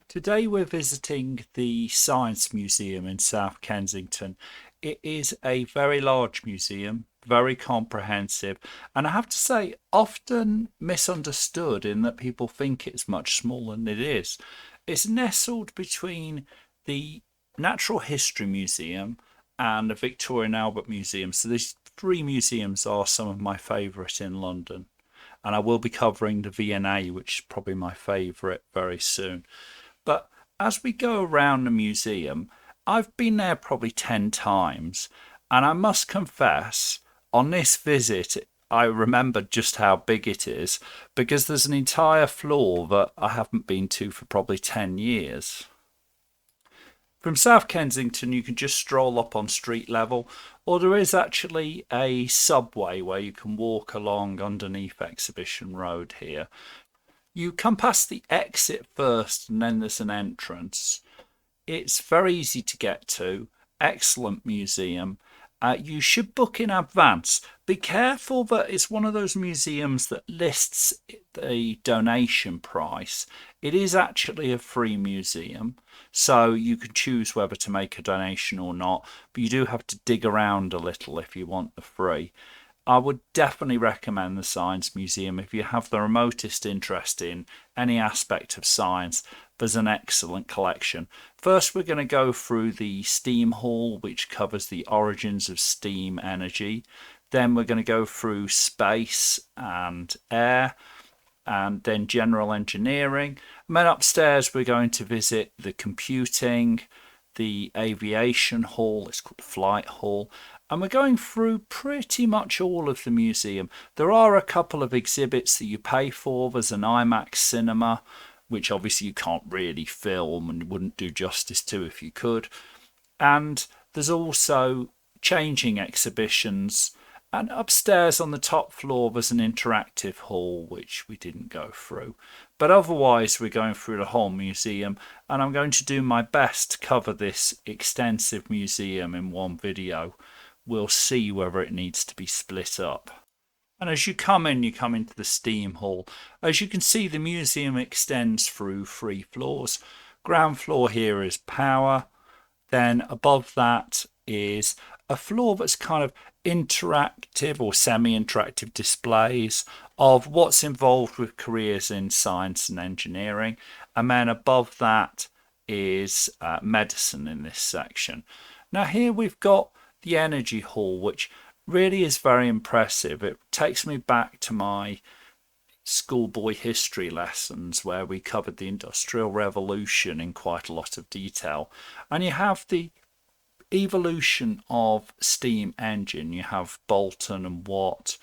Today we're visiting the Science Museum in South Kensington. It is a very large museum, very comprehensive, and I have to say, often misunderstood in that people think it's much smaller than it is. It's nestled between the Natural History Museum and the Victoria and Albert Museum. So these three museums are some of my favourite in London. And I will be covering the V&A, which is probably my favourite, very soon. But as we go around the museum, I've been there probably 10 times, and I must confess, on this visit, I remembered just how big it is because there's an entire floor that I haven't been to for probably 10 years. From South Kensington, you can just stroll up on street level, or there is actually a subway where you can walk along underneath Exhibition Road here. You come past the exit first, and then there's an entrance. It's very easy to get to. Excellent museum. You should book in advance. Be careful that it's one of those museums that lists the donation price. It is actually a free museum, so you can choose whether to make a donation or not, but you do have to dig around a little if you want the free. I would definitely recommend the Science Museum if you have the remotest interest in any aspect of science. There's an excellent collection. First, we're going to go through the Steam Hall, which covers the origins of steam energy. Then we're going to go through space and air, and then general engineering. And then upstairs, we're going to visit the computing, the aviation hall, it's called Flight Hall, and we're going through pretty much all of the museum. There are a couple of exhibits that you pay for. There's an IMAX cinema, which obviously you can't really film and wouldn't do justice to if you could. And there's also changing exhibitions. And upstairs on the top floor, there's an interactive hall, which we didn't go through. But otherwise, we're going through the whole museum, and I'm going to do my best to cover this extensive museum in one video. We'll see whether it needs to be split up. And as you come in, you come into the Steam Hall. As you can see, the museum extends through three floors. Ground floor here is power. Then above that is a floor that's kind of interactive or semi-interactive displays of what's involved with careers in science and engineering. And then above that is medicine in this section. Now here we've got the Energy Hall, which really is very impressive. It takes me back to my schoolboy history lessons where we covered the Industrial Revolution in quite a lot of detail. And you have the evolution of steam engine. You have Bolton and Watt.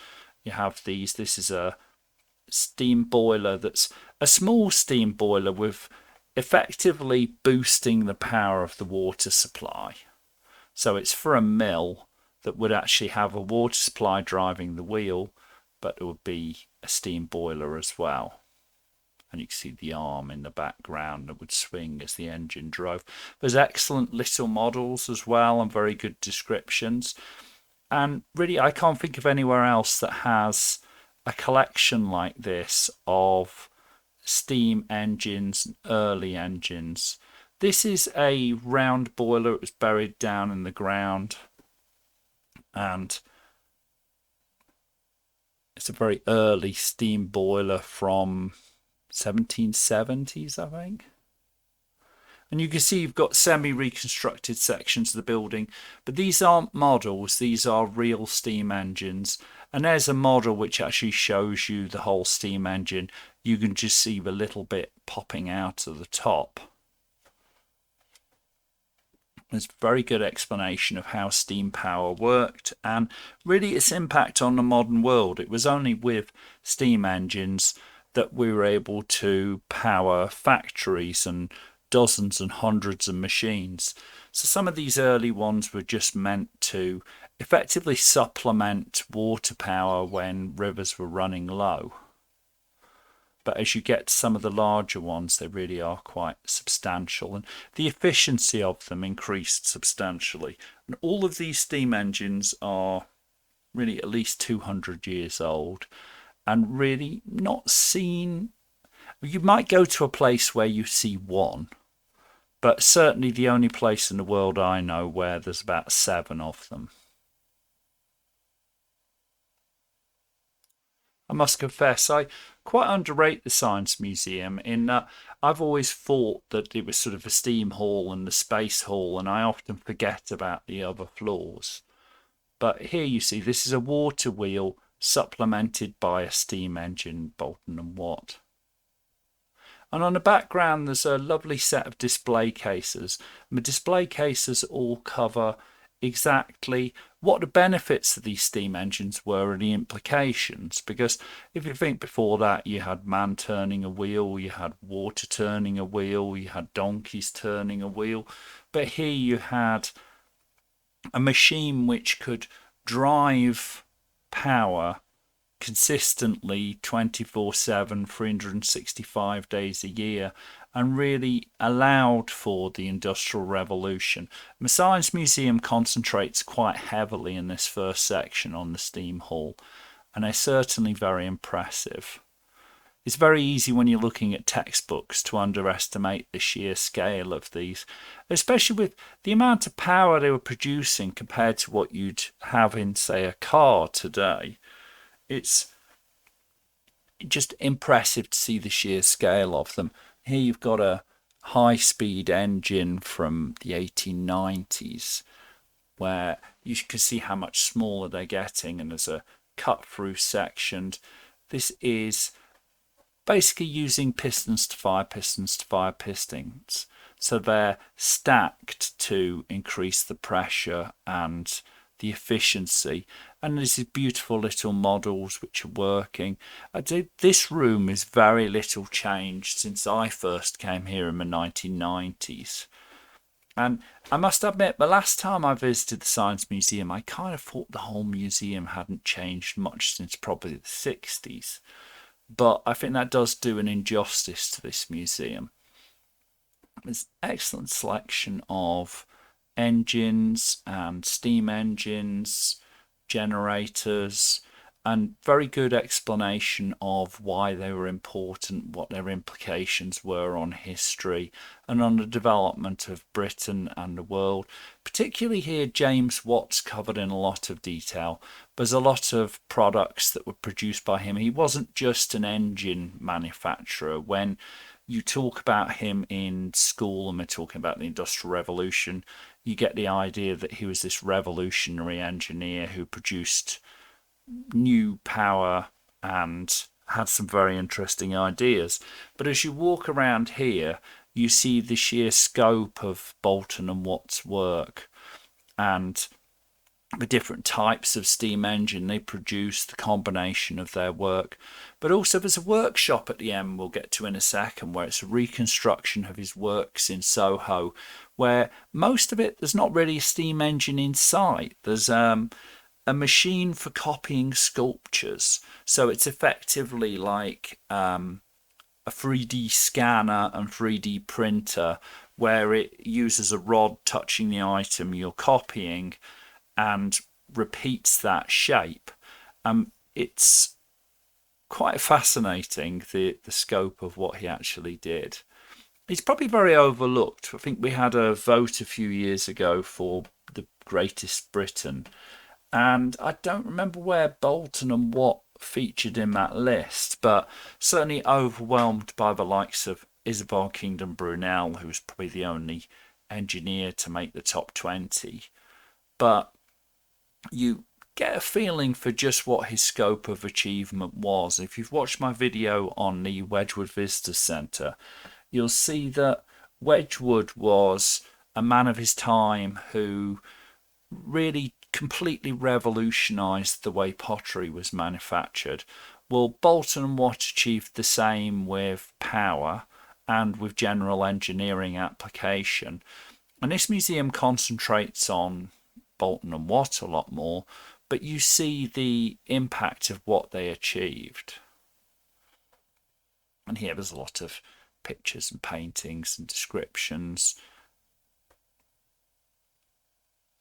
You have these. This is a steam boiler that's a small steam boiler with effectively boosting the power of the water supply. So it's for a mill that would actually have a water supply driving the wheel, but it would be a steam boiler as well. And you can see the arm in the background that would swing as the engine drove. There's excellent little models as well and very good descriptions. And really, I can't think of anywhere else that has a collection like this of steam engines and early engines. This is a round boiler. It was buried down in the ground, and it's a very early steam boiler from 1770s, I think. And you can see you've got semi-reconstructed sections of the building, but these aren't models, these are real steam engines. And there's a model which actually shows you the whole steam engine. You can just see the little bit popping out of the top. There's a very good explanation of how steam power worked and really its impact on the modern world. It was only with steam engines that we were able to power factories and dozens and hundreds of machines. So some of these early ones were just meant to effectively supplement water power when rivers were running low. But as you get to some of the larger ones, they really are quite substantial, and the efficiency of them increased substantially. And all of these steam engines are really at least 200 years old and really not seen You might go to a place where you see one, but certainly the only place in the world I know where there's about seven of them. I must confess, I quite underrate the Science Museum in that I've always thought that it was sort of the Steam Hall and the Space Hall, and I often forget about the other floors. But here you see this is a water wheel supplemented by a steam engine, Bolton and Watt. And on the background, there's a lovely set of display cases. And the display cases all cover exactly what the benefits of these steam engines were and the implications. Because if you think before that, you had man turning a wheel, you had water turning a wheel, you had donkeys turning a wheel. But here you had a machine which could drive power consistently 24/7, 365 days a year, and really allowed for the Industrial Revolution. The Science Museum concentrates quite heavily in this first section on the steam hall, and they're certainly very impressive. It's very easy when you're looking at textbooks to underestimate the sheer scale of these, especially with the amount of power they were producing compared to what you'd have in, say, a car today. It's just impressive to see the sheer scale of them. Here you've got a high-speed engine from the 1890s where you can see how much smaller they're getting, and there's a cut-through section. This is basically using pistons to fire pistons to fire pistons. So they're stacked to increase the pressure and the efficiency. And there's these beautiful little models which are working. This room is very little changed since I first came here in the 1990s. And I must admit, the last time I visited the Science Museum, I kind of thought the whole museum hadn't changed much since probably the 60s. But I think that does do an injustice to this museum. There's an excellent selection of engines and steam engines, generators, and very good explanation of why they were important, what their implications were on history and on the development of Britain and the world. Particularly here, James Watt's covered in a lot of detail. There's a lot of products that were produced by him. He wasn't just an engine manufacturer. When you talk about him in school and we're talking about the Industrial Revolution, you get the idea that he was this revolutionary engineer who produced new power and had some very interesting ideas. But as you walk around here, you see the sheer scope of Bolton and Watt's work and the different types of steam engine they produce, the combination of their work. But also there's a workshop at the end we'll get to in a second, where it's a reconstruction of his works in Soho, where most of it, there's not really a steam engine in sight. There's a machine for copying sculptures. So it's effectively like a 3D scanner and 3D printer, where it uses a rod touching the item you're copying and repeats that shape. It's quite fascinating, the scope of what he actually did. He's probably very overlooked. I think we had a vote a few years ago for the greatest Britain, and I don't remember where Bolton and Watt featured in that list, but certainly overwhelmed by the likes of Isabel Kingdom Brunel, who was probably the only engineer to make the top 20. But you get a feeling for just what his scope of achievement was. If you've watched my video on the Wedgwood Visitor Centre, you'll see that Wedgwood was a man of his time who really completely revolutionised the way pottery was manufactured. Well, Bolton and Watt achieved the same with power and with general engineering application. And this museum concentrates on Bolton and Watt a lot more, but you see the impact of what they achieved. And here there's a lot of pictures and paintings and descriptions.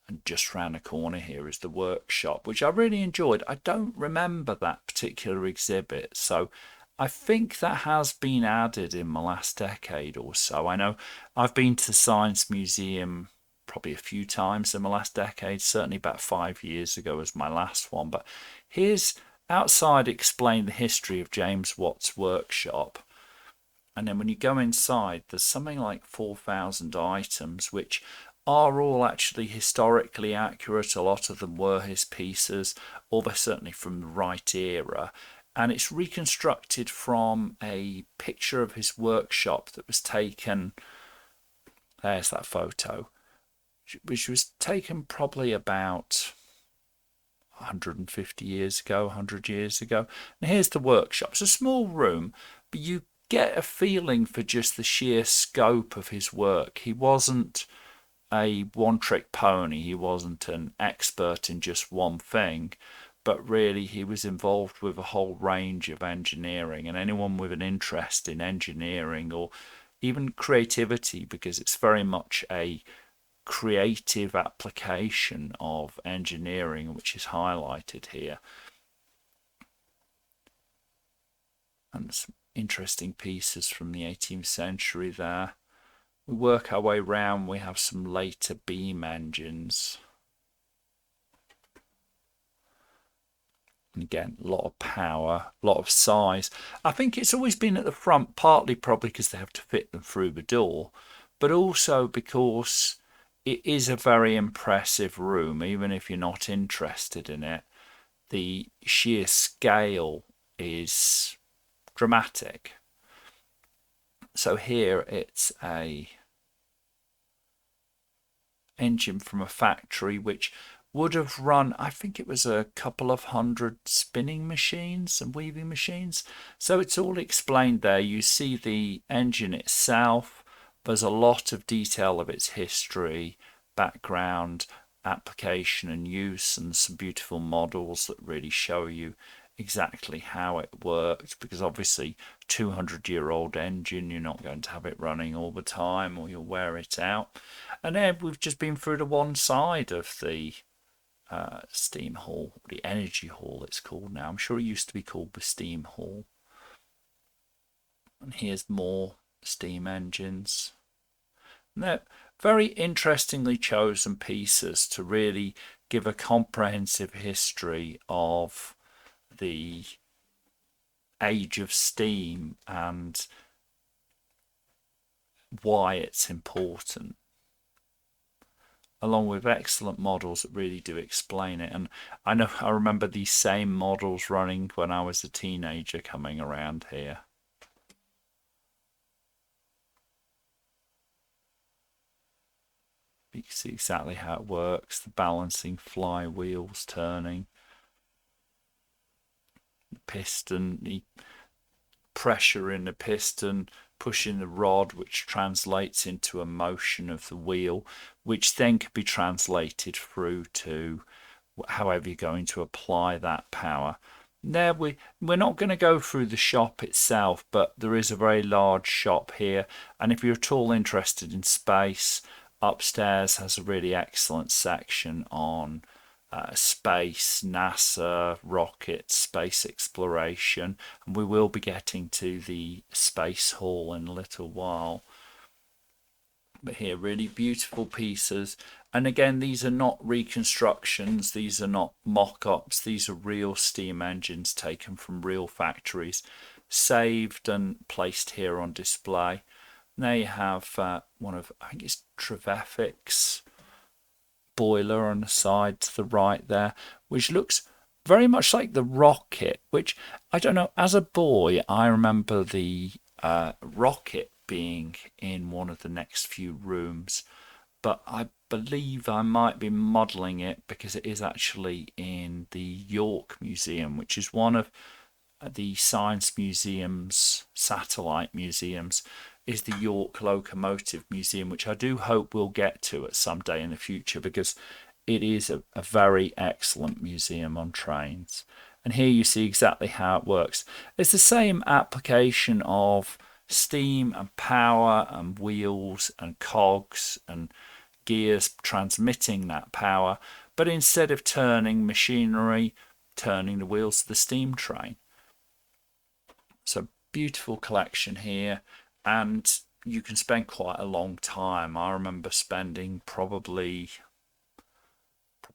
And just round the corner here is the workshop, which I really enjoyed. I don't remember that particular exhibit, so I think that has been added in the last decade or so. I know I've been to the Science Museum probably a few times in the last decade, certainly about 5 years ago was my last one. But here's outside explain the history of James Watt's workshop. And then when you go inside, there's something like 4,000 items, which are all actually historically accurate. A lot of them were his pieces, or they're certainly from the right era. And it's reconstructed from a picture of his workshop that was taken. There's that photo, which was taken probably about 150 years ago, 100 years ago. And here's the workshop. It's a small room, but you get a feeling for just the sheer scope of his work. He wasn't a one-trick pony. He wasn't an expert in just one thing, but really he was involved with a whole range of engineering, and anyone with an interest in engineering or even creativity, because it's very much a creative application of engineering which is highlighted here. And some interesting pieces from the 18th century there. We work our way round, we have some later beam engines. And again, a lot of power, a lot of size. I think it's always been at the front, partly probably because they have to fit them through the door, but also because it is a very impressive room, even if you're not interested in it. The sheer scale is dramatic. So here it's a engine from a factory which would have run, I think it was a couple of hundred spinning machines and weaving machines. So it's all explained there. You see the engine itself. There's a lot of detail of its history, background, application and use, and some beautiful models that really show you exactly how it worked, because obviously 200-year-old engine, you're not going to have it running all the time or you'll wear it out. And then we've just been through to one side of the steam hall, the energy hall it's called now. I'm sure it used to be called the steam hall. And here's more steam engines. And they're very interestingly chosen pieces to really give a comprehensive history of the age of steam and why it's important, along with excellent models that really do explain it. And I remember these same models running when I was a teenager coming around here. You can see exactly how it works, the balancing flywheels turning, the piston, the pressure in the piston pushing the rod, which translates into a motion of the wheel, which then can be translated through to however you're going to apply that power. There we're not going to go through the shop itself, but there is a very large shop here, and if you're at all interested in space, upstairs has a really excellent section on space, NASA, rockets, space exploration, and we will be getting to the space hall in a little while. But here, really beautiful pieces. And again, these are not reconstructions, these are not mock-ups, these are real steam engines taken from real factories, saved and placed here on display. And there you have one of, I think it's Trevithick's boiler on the side to the right there, which looks very much like the rocket, which I don't know, as a boy I remember the rocket being in one of the next few rooms, but I believe I might be modelling it because it is actually in the York Museum, which is one of the Science Museum's satellite museums, is the York Locomotive Museum, which I do hope we'll get to at some day in the future, because it is a very excellent museum on trains. And here you see exactly how it works. It's the same application of steam and power and wheels and cogs and gears transmitting that power, but instead of turning machinery, turning the wheels of the steam train. So beautiful collection here, and you can spend quite a long time. I remember spending probably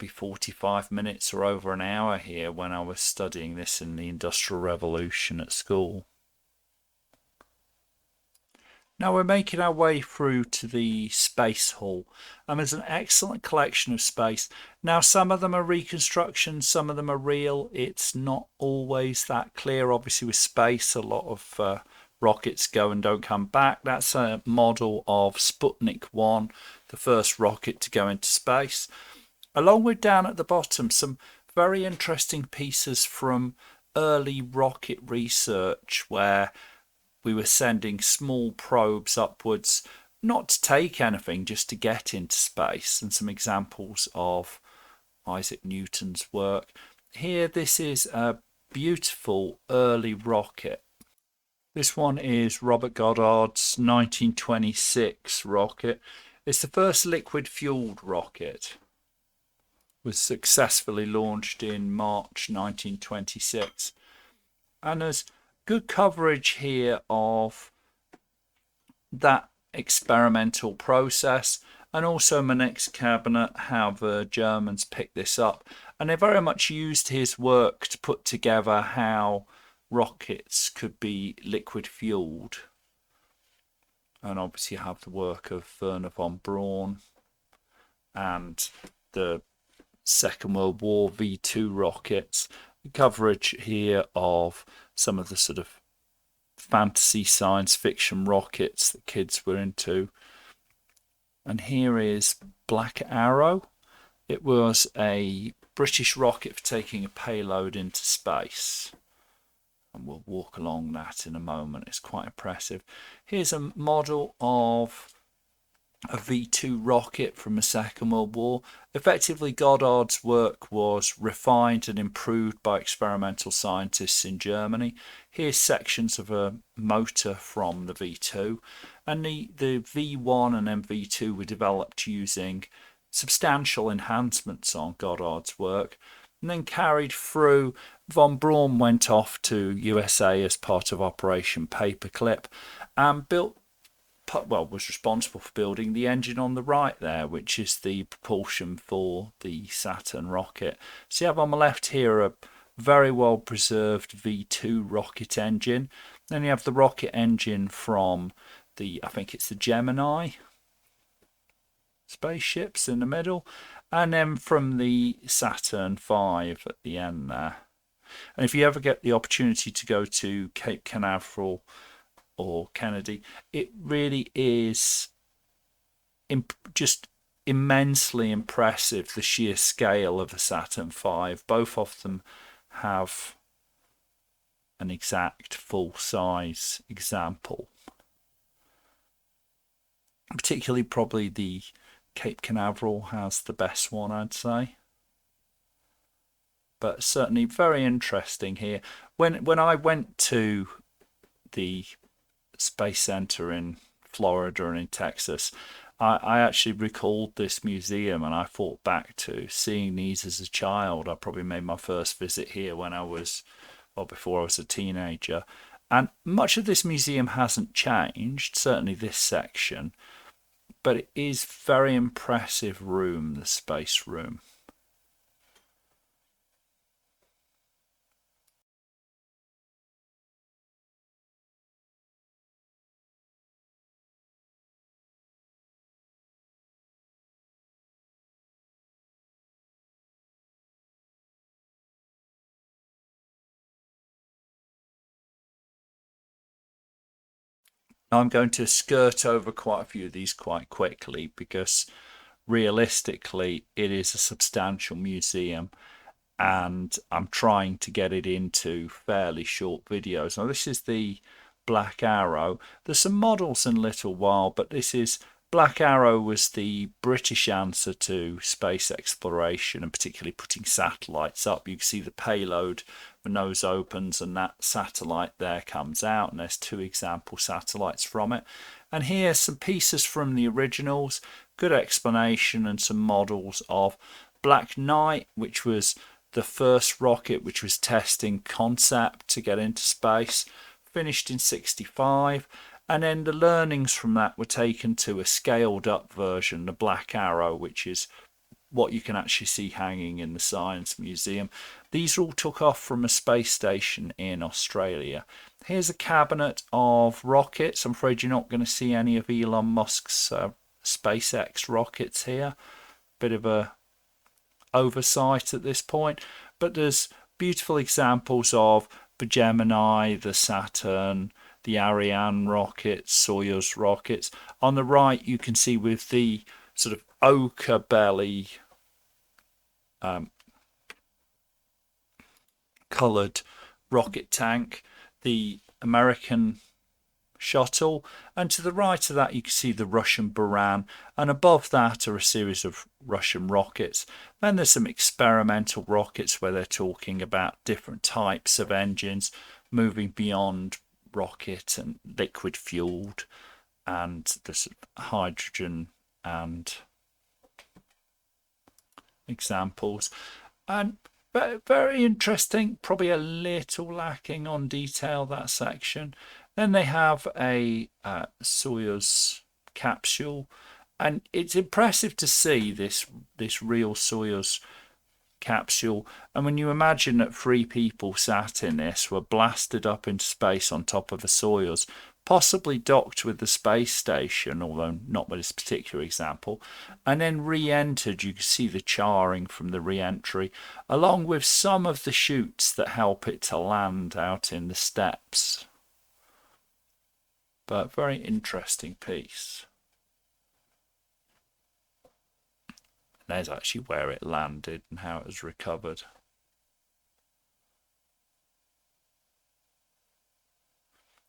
45 minutes or over an hour here when I was studying this in the Industrial Revolution at school. Now we're making our way through to the Space Hall, and there's an excellent collection of space. Now some of them are reconstructions, some of them are real. It's not always that clear. Obviously with space, a lot of rockets go and don't come back. That's a model of Sputnik 1, the first rocket to go into space. Along with down at the bottom, some very interesting pieces from early rocket research where we were sending small probes upwards, not to take anything, just to get into space, and some examples of Isaac Newton's work. Here, this is a beautiful early rocket. This one is Robert Goddard's 1926 rocket. It's the first liquid-fueled rocket. It was successfully launched in March 1926. And there's good coverage here of that experimental process, and also my next cabinet, how the Germans picked this up, and they very much used his work to put together how rockets could be liquid fueled. And obviously you have the work of Werner von Braun and the Second World War V2 rockets. Coverage here of some of the sort of fantasy science fiction rockets that kids were into. And here is Black Arrow. It was a British rocket for taking a payload into space, and we'll walk along that in a moment. It's quite impressive. Here's a model of a V2 rocket from the Second World War. Effectively, Goddard's work was refined and improved by experimental scientists in Germany. Here's sections of a motor from the V2, and the V1 and V2 were developed using substantial enhancements on Goddard's work, and then carried through. Von Braun went off to USA as part of Operation Paperclip and was responsible for building the engine on the right there, which is the propulsion for the Saturn rocket. So you have on the left here a very well preserved V2 rocket engine. Then you have the rocket engine from I think it's the Gemini spaceships in the middle, and then from the Saturn V at the end there. And if you ever get the opportunity to go to Cape Canaveral or Kennedy, it really is just immensely impressive, the sheer scale of the Saturn V. Both of them have an exact full-size example. Particularly probably the Cape Canaveral has the best one, I'd say. But certainly very interesting here. When I went to the Space Center in Florida and in Texas, I actually recalled this museum, and I thought back to seeing these as a child. I probably made my first visit here when I was, well, before I was a teenager. And much of this museum hasn't changed, certainly this section, but it is very impressive room, the space room. I'm going to skirt over quite a few of these quite quickly because realistically it is a substantial museum, and I'm trying to get it into fairly short videos. Now this is the Black Arrow. There's some models in a little while, but this is Black Arrow was the British answer to space exploration, and particularly putting satellites up. You can see the payload, the nose opens and that satellite there comes out, and there's 2 example satellites from it. And here's some pieces from the originals, good explanation, and some models of Black Knight, which was the first rocket which was testing concept to get into space. finished in 65, and then the learnings from that were taken to a scaled up version, the Black Arrow, which is what you can actually see hanging in the Science Museum. These all took off from a space station in Australia. Here's a cabinet of rockets. I'm afraid you're not going to see any of Elon Musk's SpaceX rockets here. Bit of a oversight at this point, but there's beautiful examples of the Gemini, the Saturn, the Ariane rockets, Soyuz rockets. On the right, you can see with the sort of ochre belly coloured rocket tank, the American shuttle, and to the right of that you can see the Russian Buran, and above that are a series of Russian rockets. Then there's some experimental rockets where they're talking about different types of engines moving beyond rocket and liquid fueled, and there's hydrogen and examples. And very interesting, probably a little lacking on detail, that section. Then they have a Soyuz capsule, and it's impressive to see this real Soyuz capsule. And when you imagine that 3 people sat in this, were blasted up into space on top of a Soyuz, possibly docked with the space station, although not with this particular example, and then re-entered, you can see the charring from the re-entry, along with some of the chutes that help it to land out in the steppes. But very interesting piece. And there's actually where it landed and how it was recovered.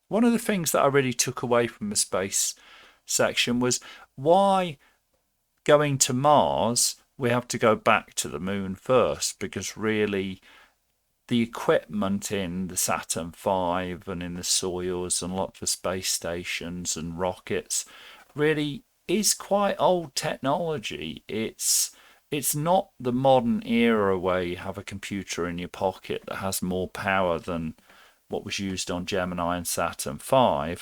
One of the things that I really took away from the space section was why going to Mars we have to go back to the moon first, because really the equipment in the Saturn V and in the Soyuz and a lot of the space stations and rockets really is quite old technology. It's not the modern era where you have a computer in your pocket that has more power than what was used on Gemini and Saturn V.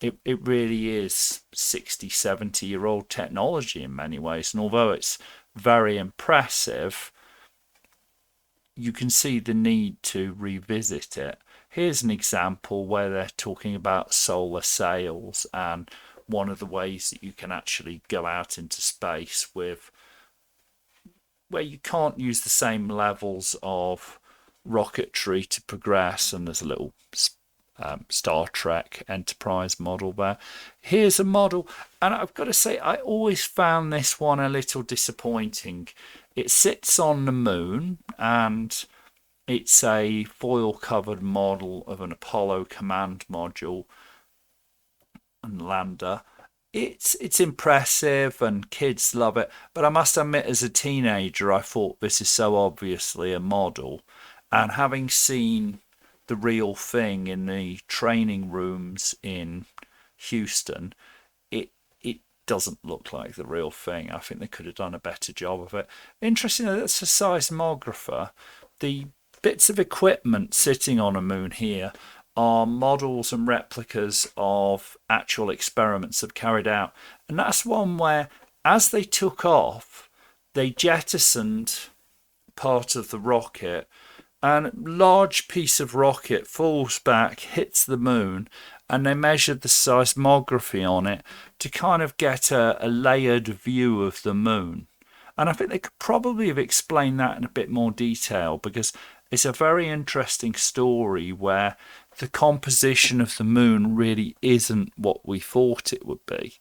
It really is 60, 70-year-old technology in many ways. And although it's very impressive, you can see the need to revisit it. Here's an example where they're talking about solar sails, and one of the ways that you can actually go out into space with, where you can't use the same levels of rocketry to progress, and there's a little Star Trek Enterprise model there. Here's a model, and I've got to say I always found this one a little disappointing. It sits on the moon, and it's a foil covered model of an Apollo command module and lander. It's impressive and kids love it, but I must admit as a teenager I thought this is so obviously a model, and having seen the real thing in the training rooms in Houston, it doesn't look like the real thing. I think they could have done a better job of it. Interesting that it's a seismographer. The bits of equipment sitting on a moon here are models and replicas of actual experiments they've carried out. And that's one where, as they took off, they jettisoned part of the rocket, and a large piece of rocket falls back, hits the moon, and they measured the seismography on it to kind of get a layered view of the moon. And I think they could probably have explained that in a bit more detail, because it's a very interesting story where the composition of the moon really isn't what we thought it would be.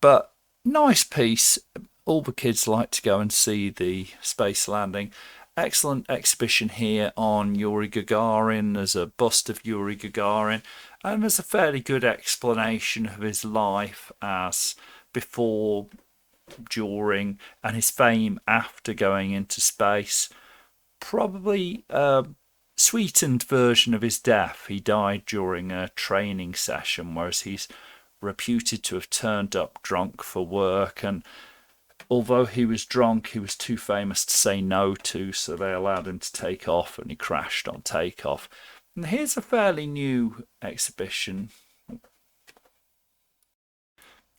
But nice piece. All the kids like to go and see the space landing. Excellent exhibition here on Yuri Gagarin. There's a bust of Yuri Gagarin, and there's a fairly good explanation of his life as before, during, and his fame after going into space. Probably a sweetened version of his death. He died during a training session, whereas he's reputed to have turned up drunk for work, and although he was drunk, he was too famous to say no to, so they allowed him to take off, and he crashed on takeoff. And here's a fairly new exhibition.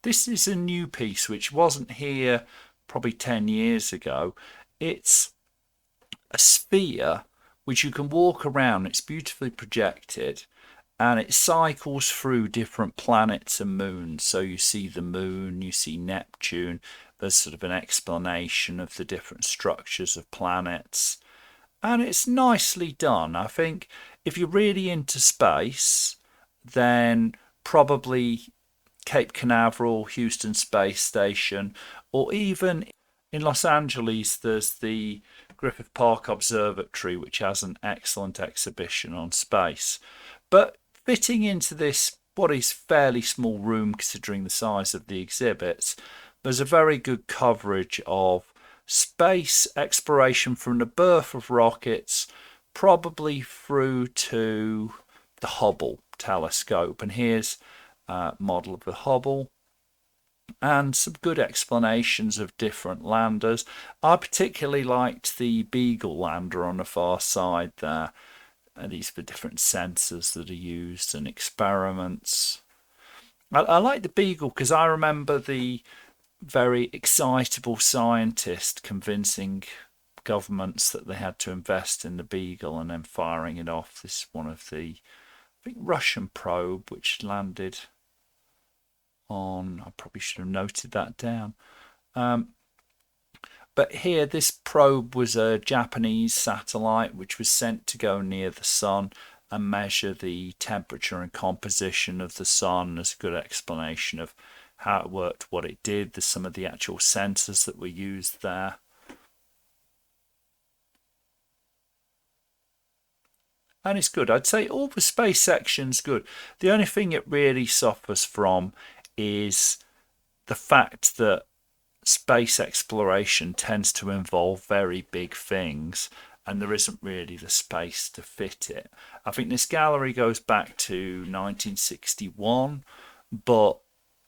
This is a new piece which wasn't here probably 10 years ago. It's a sphere which you can walk around. It's beautifully projected and it cycles through different planets and moons. So you see the moon, you see Neptune. There's sort of an explanation of the different structures of planets. And it's nicely done. I think if you're really into space, then probably Cape Canaveral, Houston Space Station, or even in Los Angeles, there's the Griffith Park Observatory, which has an excellent exhibition on space. But fitting into this, what is fairly small room considering the size of the exhibits, there's a very good coverage of space exploration from the birth of rockets probably through to the Hubble telescope. And here's a model of the Hubble and some good explanations of different landers. I particularly liked the Beagle lander on the far side there. These are the different sensors that are used and experiments. I like the Beagle because I remember the very excitable scientist convincing governments that they had to invest in the Beagle and then firing it off. This is one of the, I think, Russian probe which landed on, I probably should have noted that down. But here, this probe was a Japanese satellite which was sent to go near the sun and measure the temperature and composition of the sun. There's a good explanation of how it worked, what it did. There's some of the actual sensors that were used there. And it's good. I'd say all the space section's good. The only thing it really suffers from is the fact that space exploration tends to involve very big things and there isn't really the space to fit it. I think this gallery goes back to 1961, but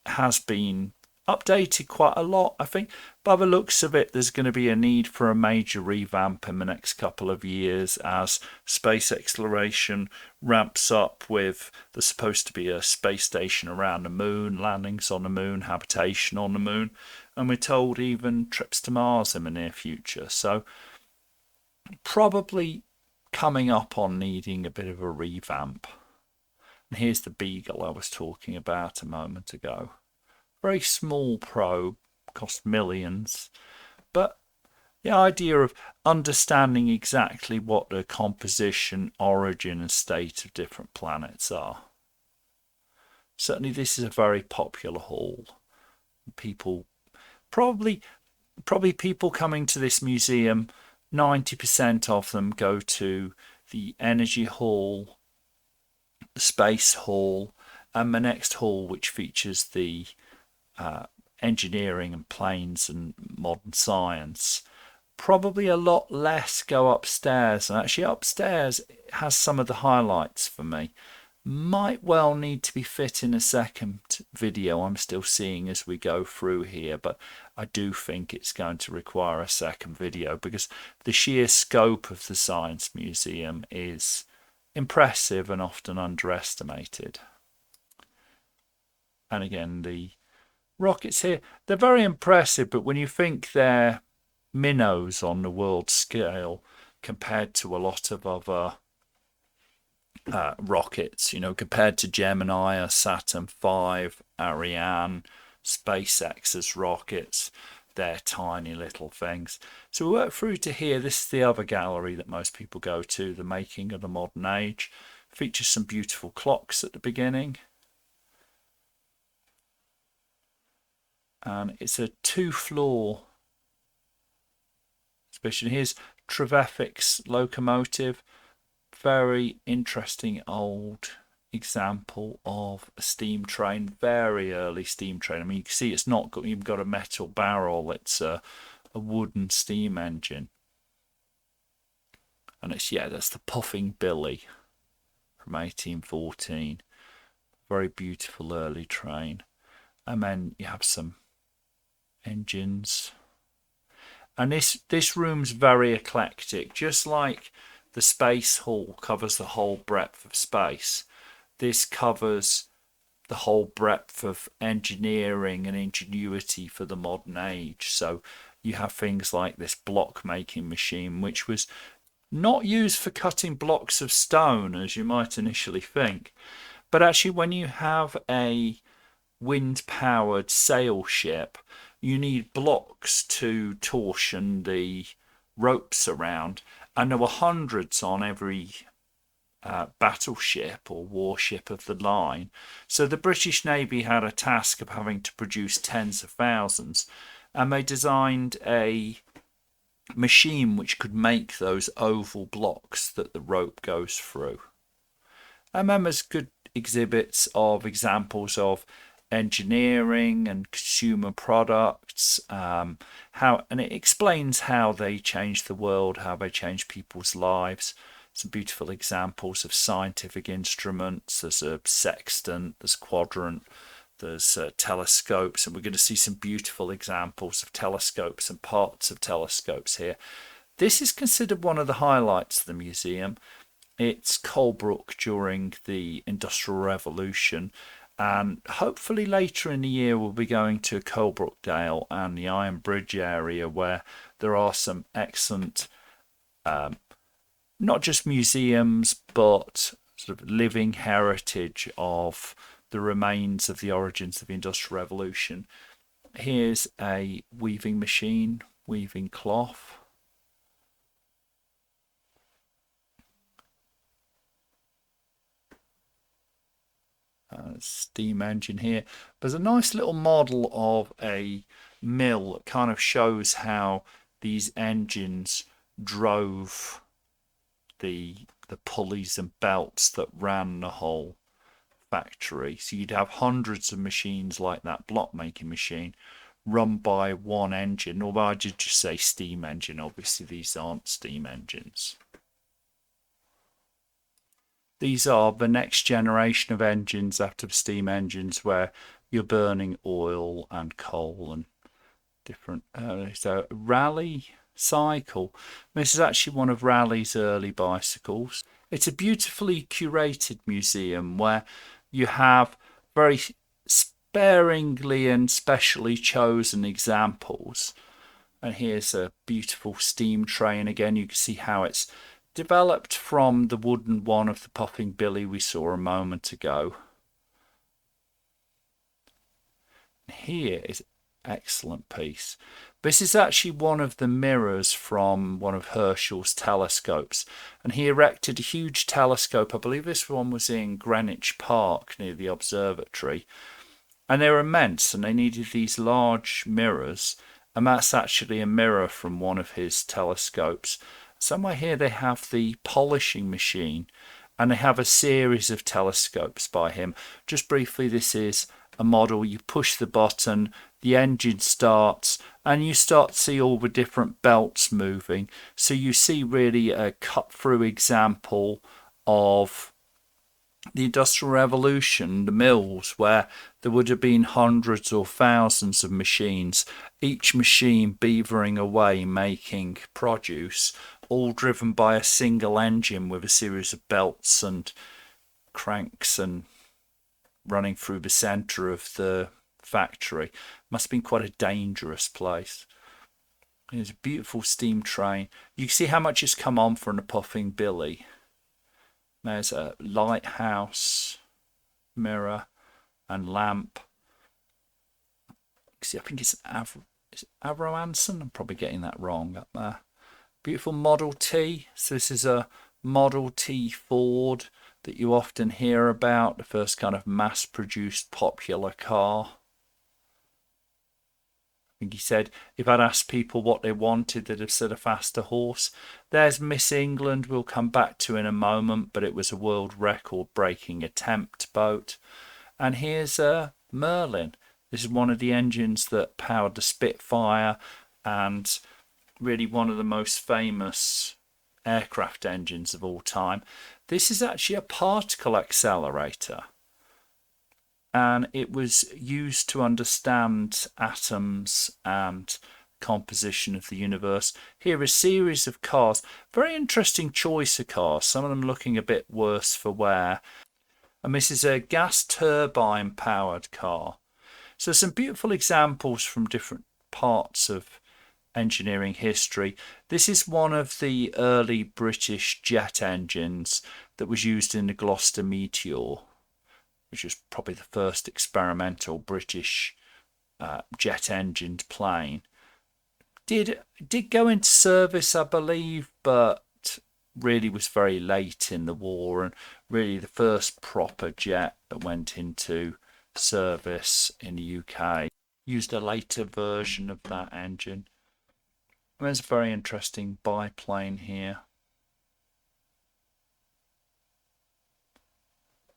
has been updated quite a lot. I think by the looks of it, there's going to be a need for a major revamp in the next couple of years as space exploration ramps up with there's supposed to be a space station around the moon, landings on the moon, habitation on the moon, and we're told even trips to Mars in the near future. So probably coming up on needing a bit of a revamp. And here's the Beagle I was talking about a moment ago. Very small probe, cost millions, but the idea of understanding exactly what the composition, origin and state of different planets are. Certainly this is a very popular hall. People probably people coming to this museum, 90% of them go to the energy hall, the space hall, and the next hall which features the engineering and planes and modern science. Probably a lot less go upstairs, and actually upstairs has some of the highlights for me. Might well need to be fit in a second video. I'm still seeing as we go through here, but I do think it's going to require a second video because the sheer scope of the Science Museum is impressive and often underestimated. And again, the rockets here, they're very impressive, but when you think they're minnows on the world scale compared to a lot of other rockets, you know, compared to Gemini or Saturn V, Ariane, SpaceX's rockets, they're tiny little things. So we work through to here. This is the other gallery that most people go to, the Making of the Modern Age. Features some beautiful clocks at the beginning. And it's a 2-floor exhibition. Here's Trevithick's locomotive. Very interesting old example of a steam train, very early steam train. I mean, you can see it's not even got a metal barrel, it's a wooden steam engine. And it's, yeah, that's the Puffing Billy from 1814. Very beautiful early train. And then you have some engines. And this room's very eclectic, just like the the space hall covers the whole breadth of space. This covers the whole breadth of engineering and ingenuity for the modern age. So you have things like this block making machine, which was not used for cutting blocks of stone as you might initially think, but actually when you have a wind powered sail ship, you need blocks to torsion the ropes around, and there were hundreds on every battleship or warship of the line. So the British Navy had a task of having to produce tens of thousands, and they designed a machine which could make those oval blocks that the rope goes through. And then there's good exhibits of examples of engineering and consumer products, and it explains how they changed the world, how they changed people's lives. Some beautiful examples of scientific instruments. There's a sextant, there's quadrant, there's telescopes, and we're going to see some beautiful examples of telescopes and parts of telescopes here. This is considered one of the highlights of the museum. It's Colebrook during the Industrial Revolution, and hopefully later in the year we'll be going to Colebrookdale and the Iron Bridge area, where there are some excellent not just museums but sort of living heritage of the remains of the origins of the Industrial Revolution. Here's a weaving machine, weaving cloth. Steam engine here. There's a nice little model of a mill that kind of shows how these engines drove the pulleys and belts that ran the whole factory. So you'd have hundreds of machines like that block making machine run by one engine, although I did just say steam engine. Obviously these aren't steam engines. These are the next generation of engines after the steam engines, where you're burning oil and coal and different. So Raleigh cycle. This is actually one of Raleigh's early bicycles. It's a beautifully curated museum where you have very sparingly and specially chosen examples. And here's a beautiful steam train. Again, you can see how it's developed from the wooden one of the Puffing Billy we saw a moment ago. Here is an excellent piece. This is actually one of the mirrors from one of Herschel's telescopes, and he erected a huge telescope. I believe this one was in Greenwich Park near the observatory, and they were immense, and they needed these large mirrors, and that's actually a mirror from one of his telescopes. Somewhere here they have the polishing machine, and they have a series of telescopes by him. Just briefly, this is a model. You push the button, the engine starts, and you start to see all the different belts moving. So you see really a cut through example of the Industrial Revolution, the mills, where there would have been hundreds or thousands of machines, each machine beavering away making produce, all driven by a single engine with a series of belts and cranks and running through the centre of the factory. Must have been quite a dangerous place. There's a beautiful steam train. You can see how much has come on from the Puffing Billy. There's a lighthouse, mirror and lamp. See, I think it's Avro Anson. I'm probably getting that wrong up there. Beautiful Model T. So this is a Model T Ford that you often hear about, the first kind of mass-produced popular car. I think he said if I'd asked people what they wanted, they'd have said a faster horse. There's Miss England, we'll come back to in a moment, but it was a world record breaking attempt boat. And here's Merlin. This is one of the engines that powered the Spitfire, and really one of the most famous aircraft engines of all time. This is actually a particle accelerator, and it was used to understand atoms and composition of the universe. Here, a series of cars. Very interesting choice of cars. Some of them looking a bit worse for wear. And this is a gas turbine powered car. So some beautiful examples from different parts of engineering history. This is one of the early British jet engines that was used in the Gloucester Meteor, which was probably the first experimental British jet engined plane. Did go into service, I believe, but really was very late in the war, and really the first proper jet that went into service in the UK used a later version of that engine. There's a very interesting biplane here.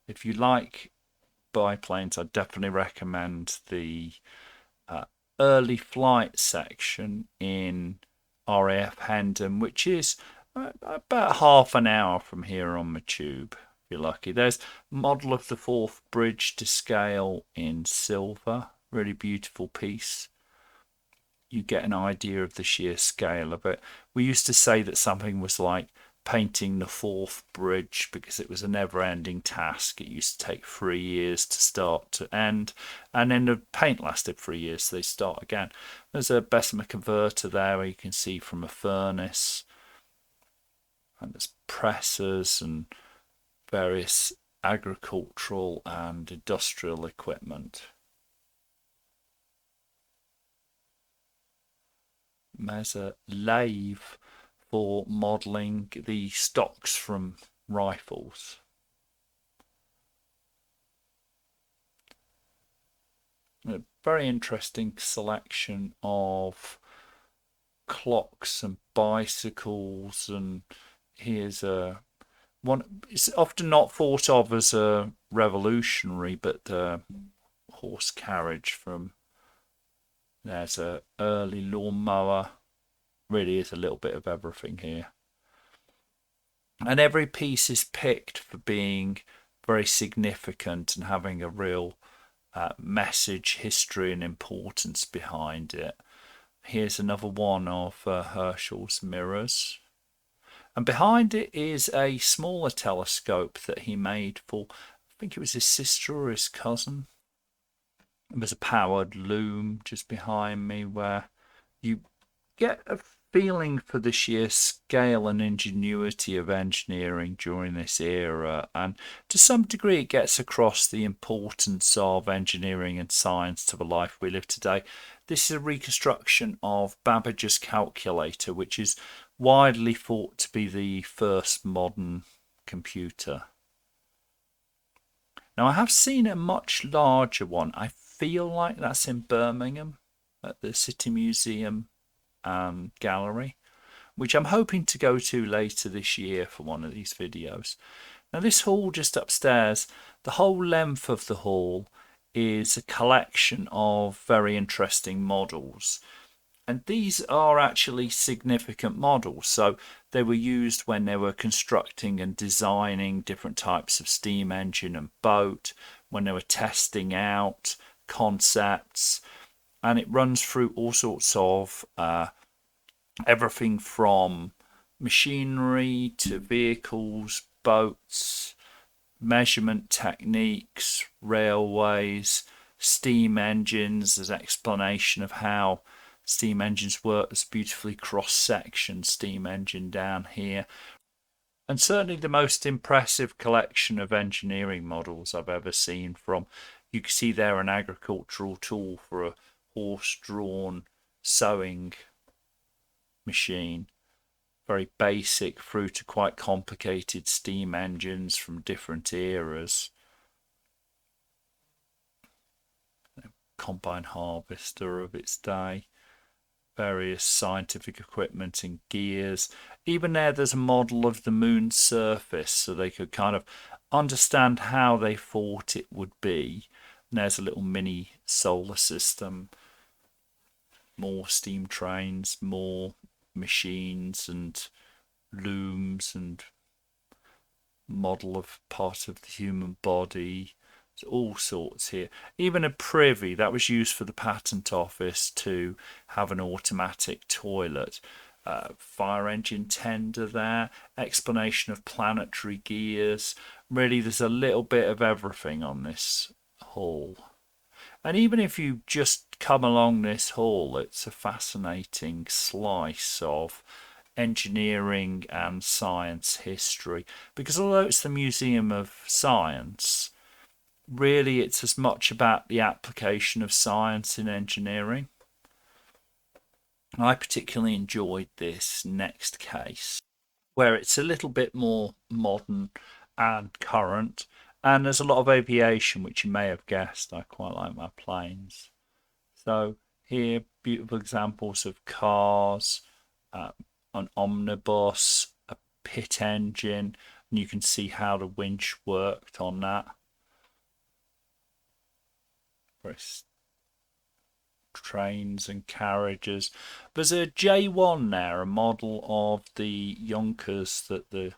If you like biplanes, I definitely recommend the early flight section in RAF Hendon, which is about half an hour from here on the tube, if you're lucky. There's a model of the Forth Bridge to scale in silver. Really beautiful piece. You get an idea of the sheer scale of it. We used to say that something was like painting the Forth Bridge because it was a never-ending task. It used to take 3 years to start to end, and then the paint lasted 3 years, so they start again. There's a Bessemer converter there where you can see from a furnace, and there's presses and various agricultural and industrial equipment. There's a lathe for modelling the stocks from rifles. A very interesting selection of clocks and bicycles, and here's a one. It's often not thought of as a revolutionary, but the horse carriage from. There's a early lawnmower. Really is a little bit of everything here. And every piece is picked for being very significant and having a real message, history, and importance behind it. Here's another one of Herschel's mirrors. And behind it is a smaller telescope that he made for, I think it was his sister or his cousin. There's a powered loom just behind me where you get a feeling for the sheer scale and ingenuity of engineering during this era, and to some degree it gets across the importance of engineering and science to the life we live today. This is a reconstruction of Babbage's calculator, which is widely thought to be the first modern computer. Now, I have seen a much larger one. I feel like that's in Birmingham at the City Museum gallery, which I'm hoping to go to later this year for one of these videos. Now, this hall just upstairs, the whole length of the hall is a collection of very interesting models. And these are actually significant models. So they were used when they were constructing and designing different types of steam engine and boat, when they were testing out concepts. And it runs through all sorts of everything from machinery to vehicles, boats, measurement techniques, railways, steam engines. There's an explanation of how steam engines work. There's a beautifully cross-section steam engine down here. And certainly the most impressive collection of engineering models I've ever seen. From, you can see there an agricultural tool for a horse-drawn sowing machine. Very basic through to quite complicated steam engines from different eras. Combine harvester of its day. Various scientific equipment and gears. Even there's a model of the moon's surface, so they could kind of understand how they thought it would be. And there's a little mini solar system. More steam trains, more machines and looms, and model of part of the human body, There's all sorts here. Even a privy that was used for the patent office to have an automatic toilet. Fire engine tender there, explanation of planetary gears. Really, there's a little bit of everything on this hall. And even if you just come along this hall, it's a fascinating slice of engineering and science history. Because although it's the Museum of Science, really it's as much about the application of science in engineering. I particularly enjoyed this next case, where it's a little bit more modern and current, and there's a lot of aviation, which you may have guessed. I quite like my planes. So here, beautiful examples of cars, uh, an omnibus, a pit engine, and you can see how the winch worked on that. Trains and carriages. There's a J1 there, a model of the Junkers that the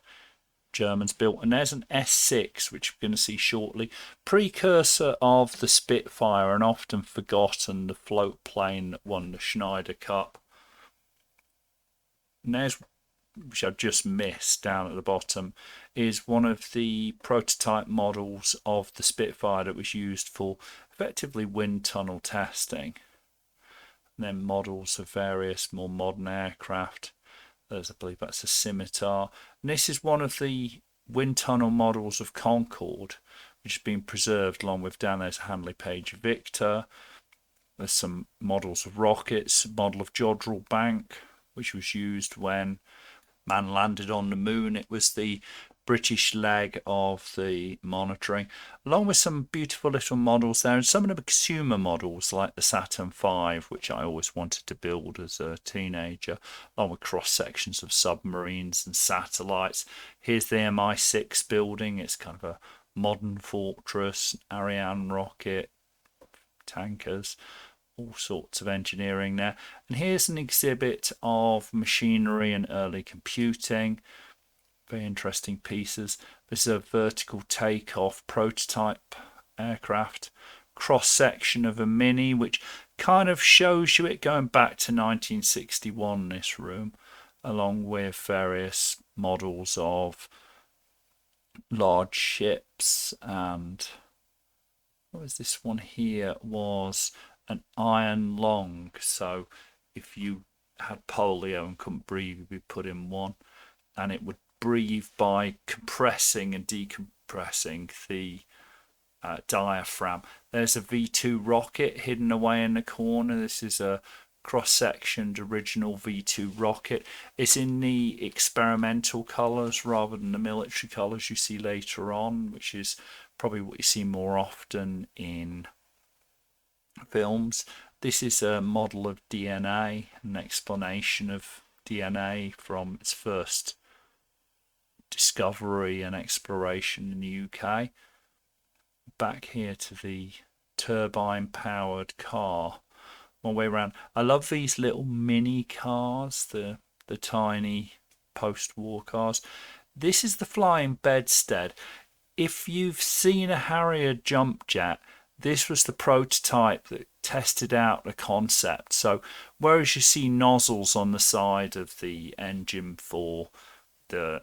Germans built, and there's an S6, which we're going to see shortly, precursor of the Spitfire and often forgotten, the float plane that won the Schneider Cup. And there's, which I've just missed down at the bottom, is one of the prototype models of the Spitfire that was used for effectively wind tunnel testing. And then models of various more modern aircraft. There's, I believe that's a Scimitar. And this is one of the wind tunnel models of Concorde, which has been preserved along with down there's a Handley Page Victor. There's some models of rockets, model of Jodrell Bank, which was used when man landed on the moon. It was the British leg of the monitoring, along with some beautiful little models there, and some of the consumer models like the Saturn V, which I always wanted to build as a teenager, along with cross sections of submarines and satellites. Here's the Mi-6 building. It's kind of a modern fortress, Ariane rocket, tankers, all sorts of engineering there. And here's an exhibit of machinery and early computing. Very interesting pieces. This is a vertical takeoff prototype aircraft. Cross section of a Mini, which kind of shows you it going back to 1961, this room, along with various models of large ships. And what was this one here? Was an iron lung. So if you had polio and couldn't breathe, you'd be put in one, and it would breathe by compressing and decompressing the diaphragm. There's a V2 rocket hidden away in the corner. This is a cross-sectioned original V2 rocket. It's in the experimental colours rather than the military colours you see later on, which is probably what you see more often in films. This is a model of DNA, an explanation of DNA from its first discovery and exploration in the UK. Back here to the turbine powered car. One way around. I love these little mini cars, the tiny post-war cars. This is the flying bedstead. If you've seen a Harrier jump jet, this was the prototype that tested out the concept. So whereas you see nozzles on the side of the engine for the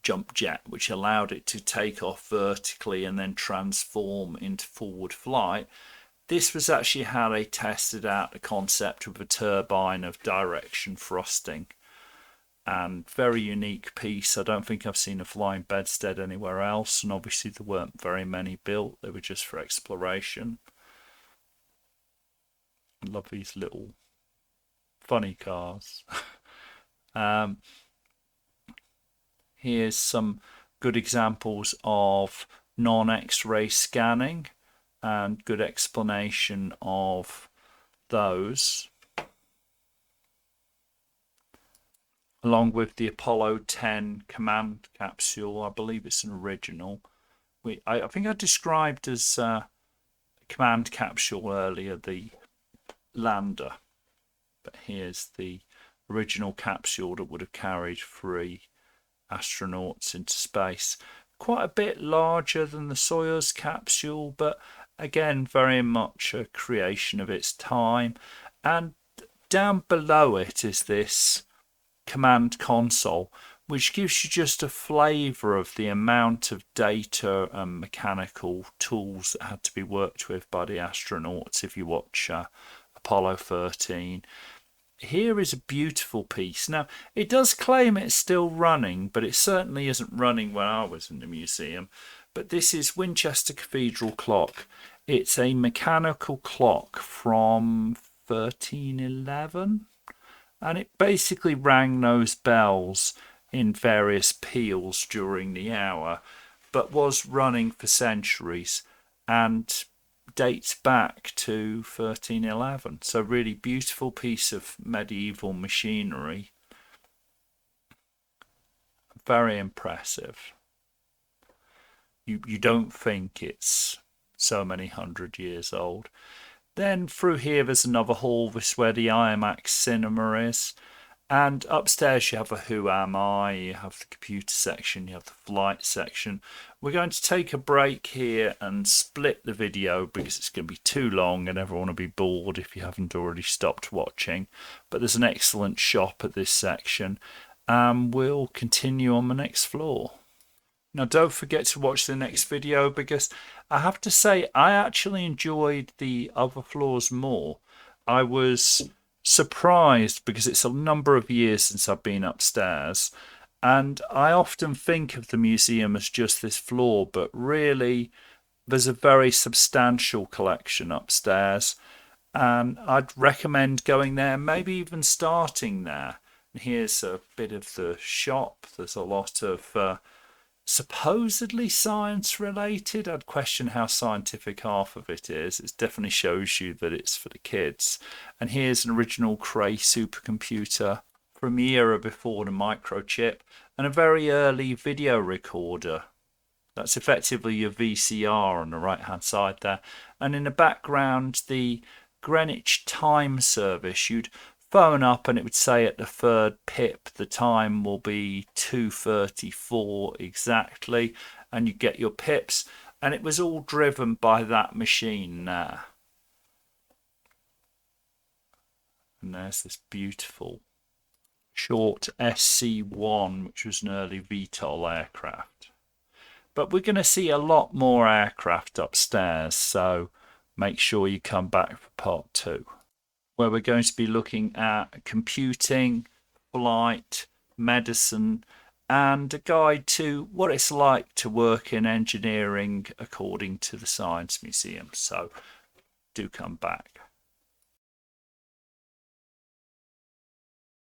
jump jet, which allowed it to take off vertically and then transform into forward flight, this was actually how they tested out the concept of a turbine of direction thrusting. And very unique piece. I don't think I've seen a flying bedstead anywhere else, and obviously there weren't very many built. They were just for exploration. I love these little funny cars. Here's some good examples of non-X-ray scanning and good explanation of those, along with the Apollo 10 command capsule. I believe it's an original. I think I described as command capsule earlier, the lander, but here's the original capsule that would have carried 3 astronauts into space. quite a bit larger than the Soyuz capsule, but again, very much a creation of its time. And down below it is this command console, which gives you just a flavour of the amount of data and mechanical tools that had to be worked with by the astronauts if you watch Apollo 13. Here is a beautiful piece. Now, it does claim it's still running, but it certainly isn't running when I was in the museum. But this is Winchester Cathedral clock. It's a mechanical clock from 1311, and it basically rang those bells in various peals during the hour, but was running for centuries and dates back to 1311. So really beautiful piece of medieval machinery. Very impressive. You don't think it's so many 100 years old. Then through here there's another hall. This is where the IMAX cinema is. And upstairs you have a Who Am I, you have the computer section, you have the flight section. We're going to take a break here and split the video because it's going to be too long and everyone will be bored if you haven't already stopped watching. But there's an excellent shop at this section. We'll continue on the next floor. Now don't forget to watch the next video because I have to say I actually enjoyed the other floors more. I was surprised because it's a number of years since I've been upstairs, and I often think of the museum as just this floor, but really there's a very substantial collection upstairs, and I'd recommend going there, maybe even starting there. And here's a bit of the shop. There's a lot of supposedly science related. I'd question how scientific half of it is. It definitely shows you that it's for the kids. And here's an original Cray supercomputer from the era before the microchip, and a very early video recorder. That's effectively your VCR on the right hand side there. And in the background, the Greenwich time service. You'd phone up and it would say at the third pip the time will be 2:34 exactly, and you get your pips, and it was all driven by that machine there. And there's this beautiful short SC-1, which was an early VTOL aircraft. But we're going to see a lot more aircraft upstairs, so make sure you come back for part 2. Where we're going to be looking at computing, flight, medicine, and a guide to what it's like to work in engineering according to the Science Museum. So do come back.